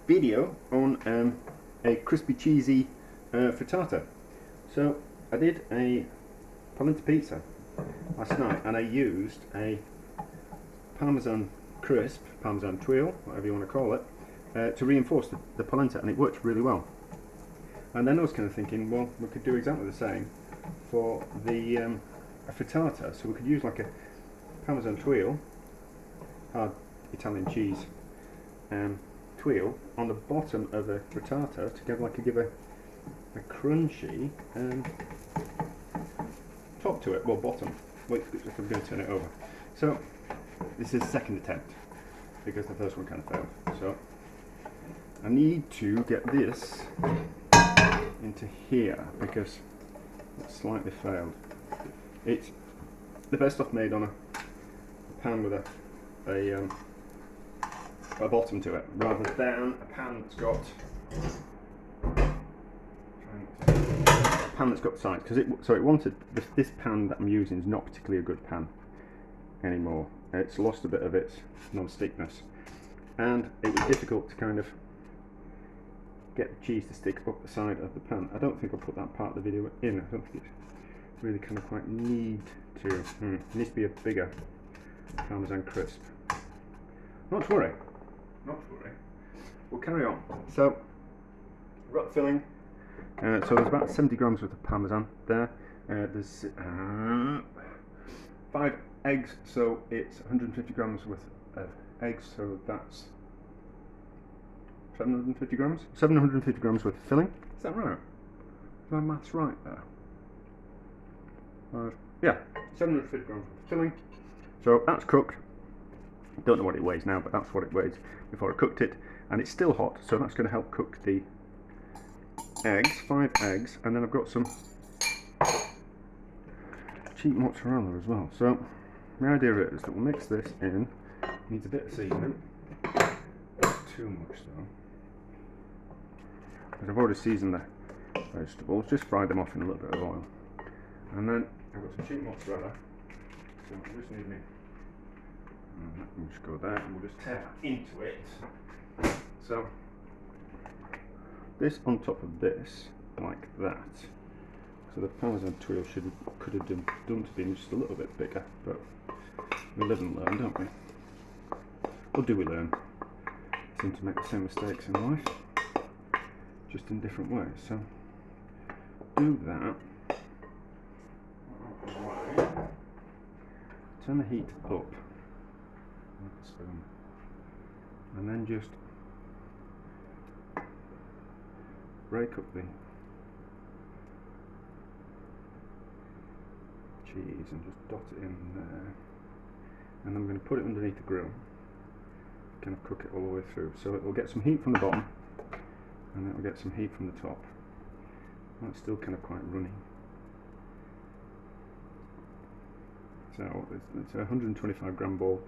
video on a crispy cheesy frittata. So I did a polenta pizza last night and I used a parmesan crisp, parmesan twirl, whatever you want to call it, to reinforce the polenta, and it worked really well. And then I was kind of thinking, well, we could do exactly the same for the a frittata. So we could use like a parmesan twirl, hard Italian cheese twirl on the bottom of a frittata to give a crunchy top to it. Well, bottom. Wait, if I'm going to turn it over. So this is the second attempt because the first one kind of failed. So I need to get this into here because it slightly failed. It's the best I've made on a pan with a bottom to it, rather than a pan that's got sides. Because it wanted this pan that I'm using is not particularly a good pan anymore. It's lost a bit of its non-stickness, and it was difficult to kind of get the cheese to stick up the side of the pan. I don't think I'll put that part of the video in. I don't think it's really kind of quite need to. It needs to be a bigger parmesan crisp. Not to worry. Not to worry. We'll carry on. So, rut filling. So there's about 70 grams worth of parmesan there. There's 5 eggs, so it's 150 grams worth of eggs. So that's 750 grams. 750 grams worth of filling. Is that right? Is my maths right there? Yeah, 750 grams worth of filling. So that's cooked. Don't know what it weighs now, but that's what it weighs before I cooked it, and it's still hot, so that's going to help cook the eggs, 5 eggs, and then I've got some cheap mozzarella as well. So the idea is that we'll mix this in. Needs a bit of seasoning, not too much though, because I've already seasoned the vegetables. Just fry them off in a little bit of oil, and then I've got some cheap mozzarella. So I just need me. We'll just go there and we'll just tear into it. So this on top of this, like that. So the parmesan twirl could have done to be just a little bit bigger, but we live and learn, don't we? Or do we learn? We seem to make the same mistakes in life, just in different ways. So do that. Turn the heat up. Spoon, and then just break up the cheese and just dot it in there, and I'm going to put it underneath the grill, kind of cook it all the way through, so it will get some heat from the bottom and it will get some heat from the top, and it's still kind of quite runny. So it's a 125 gram ball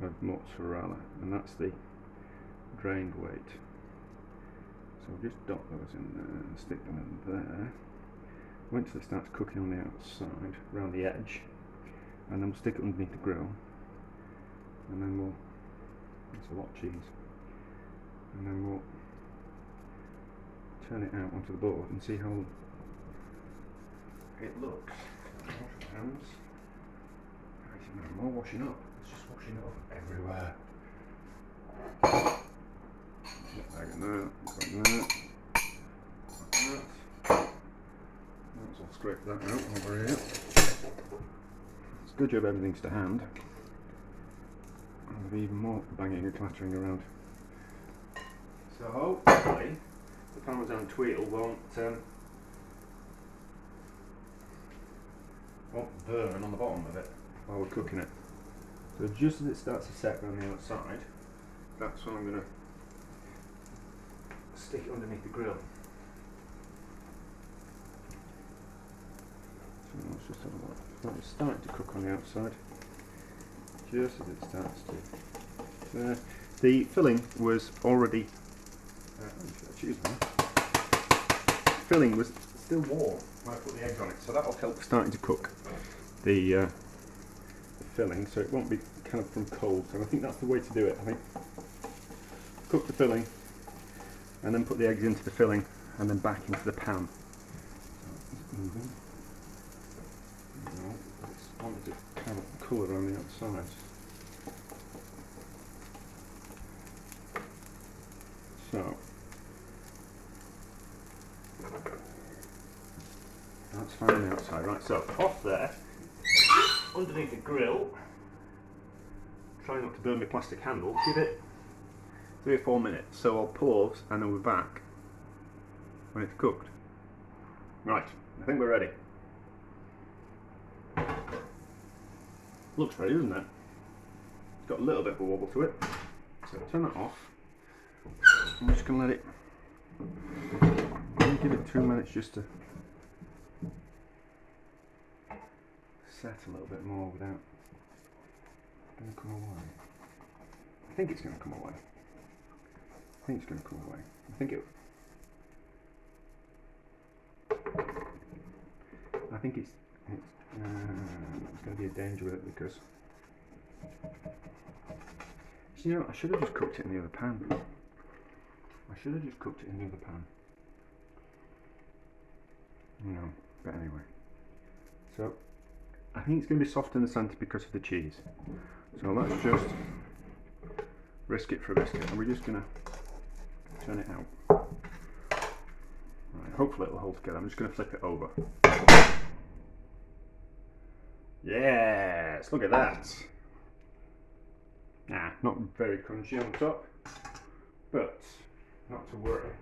of mozzarella, and that's the drained weight. So we'll just dot those in there and stick them in there. Wait till it starts cooking on the outside, around the edge, and then we'll stick it underneath the grill, and then it's a lot of cheese, and then we'll turn it out onto the board and see how it looks. Wash your hands. More washing up. It's just washing up everywhere. Like that. Let's all scrape that out over here. It's a good job everything's to hand. There'll be even more banging and clattering around. So hopefully the parmesan twirl won't burn on the bottom of it while we're cooking it. So just as it starts to set around the outside, that's when I'm going to stick it underneath the grill. So let's just have a look. So it's starting to cook on the outside, just as it starts to. The filling was already. Filling was still warm when I put the eggs on it, so that'll help starting to cook the filling, so it won't be kind of from cold. So I think that's the way to do it. I think cook the filling and then put the eggs into the filling and then back into the pan. So it's moving. I wanted to have a colour on the outside. So that's fine on the outside. Right, so off there, underneath the grill, try not to burn my plastic handle, give it 3 or 4 minutes. So I'll pause and then we're back when it's cooked. Right, I think we're ready. Looks ready, doesn't it? It's got a little bit of a wobble to it. So turn that off. I'm just going to let it, give it 2 minutes just to set a little bit more without going to come away. I think it's going to come away. I think it's going to come away. I think it's going to be a danger with it because, you know, I should have just cooked it in the other pan. No, but anyway. So I think it's going to be soft in the centre because of the cheese. So let's just risk it for a biscuit, and we're just going to turn it out. Right, hopefully it'll hold together. I'm just going to flip it over. Yes, look at that. Nah, not very crunchy on top, but not to worry.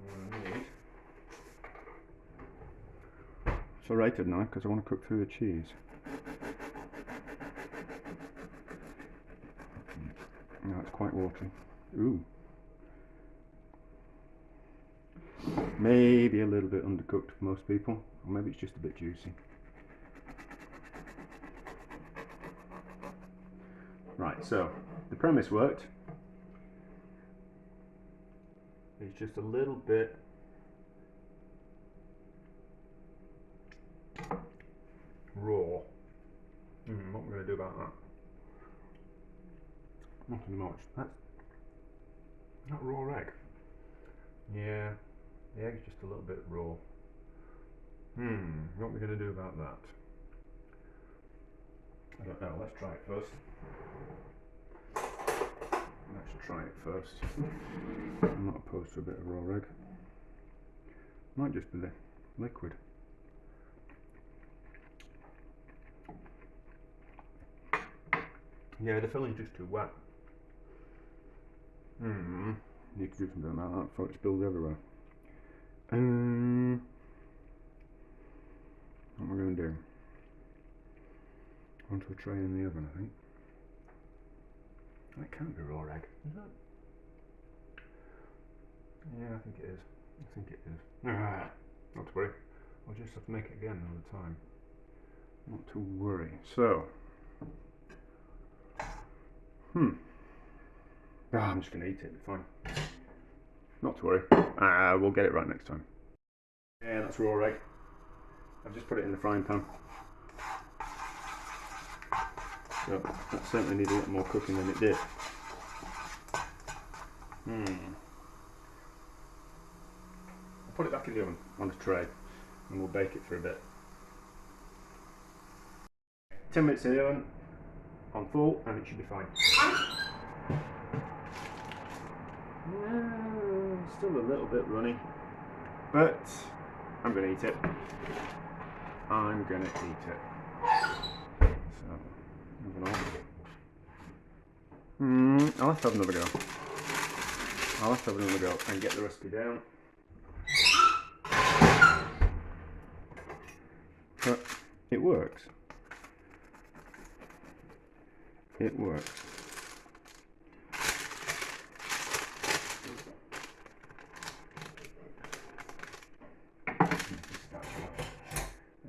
What I need. It's serrated now because I want to cook through the cheese. No, it's quite watery. Ooh. Maybe a little bit undercooked for most people, or maybe it's just a bit juicy. Right, so the premise worked. It's just a little bit raw. What we're going to do about that? Nothing much. That's not raw egg. Yeah, the egg's just a little bit raw. What are we going to do about that? I don't know. Let's try it first. I'm not opposed to a bit of raw egg. Might just be the liquid. Yeah, the filling's just too wet. Need to do something about that before it spills everywhere. What am I going to do? Onto a tray in the oven, I think. That can't be raw egg, is it? Yeah, I think it is. Not to worry. I'll just have to make it again another time. Not to worry. So, I'm just going to eat it. Fine. Not to worry. We'll get it right next time. Yeah, that's raw egg. I've just put it in the frying pan. So that certainly needs a lot more cooking than it did. I'll put it back in the oven on a tray and we'll bake it for a bit. 10 minutes in the oven on full and it should be fine. Still a little bit runny, but I'm going to eat it. So, moving on. I'll have to have another go. And get the recipe down. But it works. And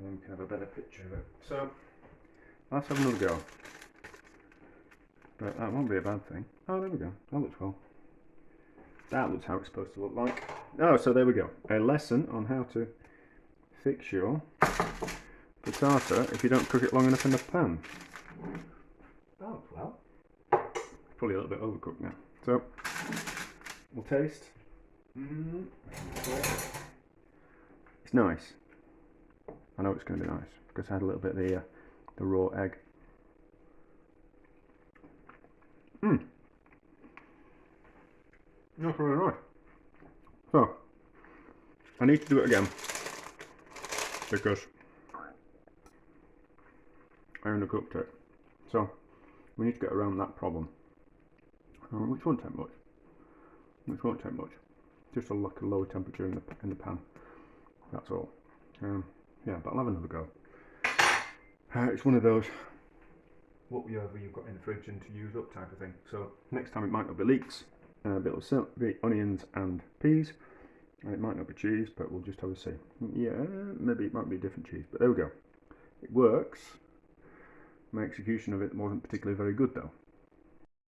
then we can have a better picture of it. So, let's have another go. But that won't be a bad thing. Oh, there we go. That looks well. That looks how it's supposed to look like. Oh, so there we go. A lesson on how to fix your frittata if you don't cook it long enough in the pan. That looks well. Probably a little bit overcooked now. So, we'll taste. It's nice. I know it's going to be nice because I had a little bit of the raw egg. That's really nice. So, I need to do it again because I undercooked it. So, we need to get around that problem. Which won't take much. Which won't take much. Just like a lower temperature in the pan. That's all. Yeah, but I'll have another go. It's one of those whatever you've got in the fridge and to use up type of thing. So next time it might not be leeks, but it'll be onions and peas, and it might not be cheese, but we'll just have a see. Yeah, maybe it might be a different cheese, but there we go. It works. My execution of it wasn't particularly very good though.